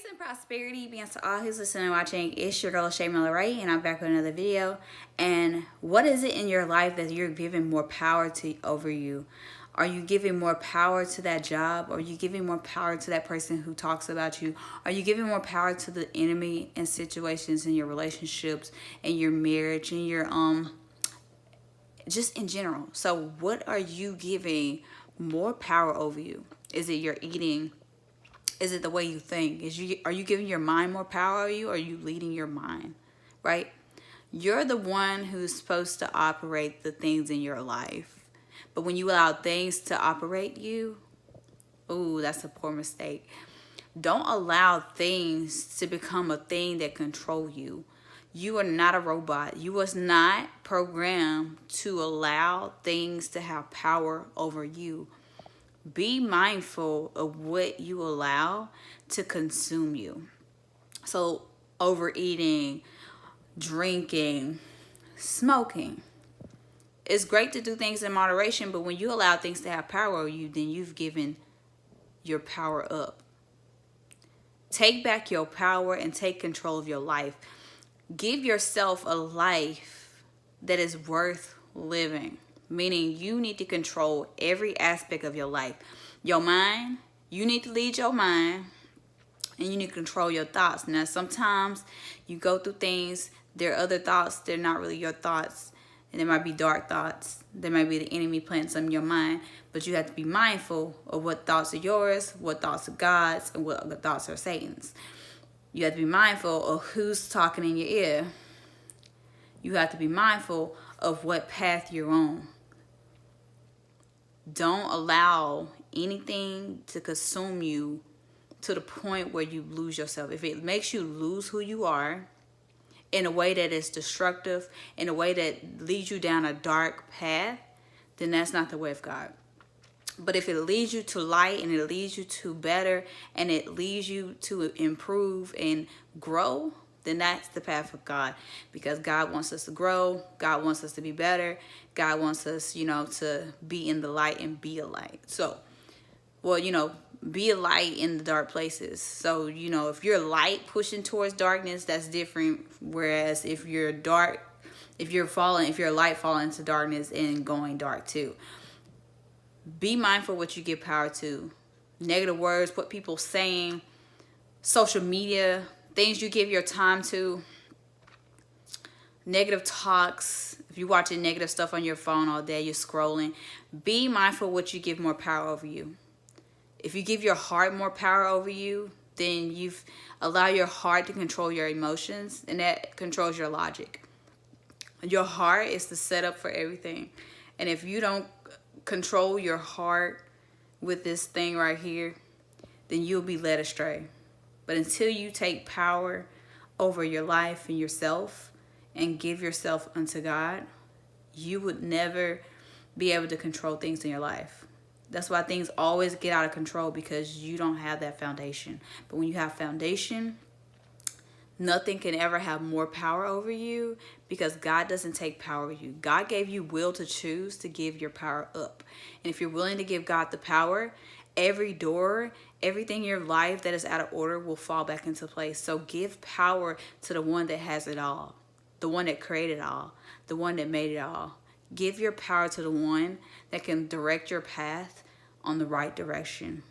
Peace and prosperity be unto all who's listening and watching. It's your girl Shay Miller Ray, and I'm back with another video. And what is it in your life that you're giving more power to over you? Are you giving more power to that job? Are you giving more power to that person who talks about you? Are you giving more power to the enemy in situations in your relationships, in your marriage, in your just in general? So what are you giving more power over you? Is it your eating? Is it the way you think? Are you giving your mind more power over you, or are you leading your mind? Right? You're the one who's supposed to operate the things in your life. But when you allow things to operate you, ooh, that's a poor mistake. Don't allow things to become a thing that control you. You are not a robot. You was not programmed to allow things to have power over you. Be mindful of what you allow to consume you. So overeating, drinking, smoking. It's great to do things in moderation, but when you allow things to have power over you, then you've given your power up. Take back your power and take control of your life. Give yourself a life that is worth living. Meaning you need to control every aspect of your life. Your mind, you need to lead your mind, and you need to control your thoughts. Now, sometimes you go through things, there are other thoughts, they're not really your thoughts. And there might be dark thoughts. There might be the enemy planting some in your mind. But you have to be mindful of what thoughts are yours, what thoughts are God's, and what thoughts are Satan's. You have to be mindful of who's talking in your ear. You have to be mindful of what path you're on. Don't allow anything to consume you to the point where you lose yourself. If it makes you lose who you are in a way that is destructive, in a way that leads you down a dark path, then that's not the way of God. But if it leads you to light, and it leads you to better, and it leads you to improve and grow, then that's the path of God. Because God wants us to grow. God wants us to be better. God wants us, to be in the light and be a light. So, be a light in the dark places. So, if you're light pushing towards darkness, that's different. Whereas if you're dark, if you're light falling into darkness and going dark too. Be mindful what you give power to. Negative words, what people saying, social media, things you give your time to, negative talks. If you're watching negative stuff on your phone all day, you're scrolling. Be mindful what you give more power over you. If you give your heart more power over you, then you've allowed your heart to control your emotions, and that controls your logic. Your heart is the setup for everything. And if you don't control your heart with this thing right here, then you'll be led astray. But until you take power over your life and yourself and give yourself unto God, you would never be able to control things in your life. That's why things always get out of control, because you don't have that foundation. But when you have foundation, nothing can ever have more power over you, because God doesn't take power over you. God gave you will to choose to give your power up. And if you're willing to give God the power, every door, everything in your life that is out of order will fall back into place. So give power to the one that has it all, the one that created it all, the one that made it all. Give your power to the one that can direct your path on the right direction.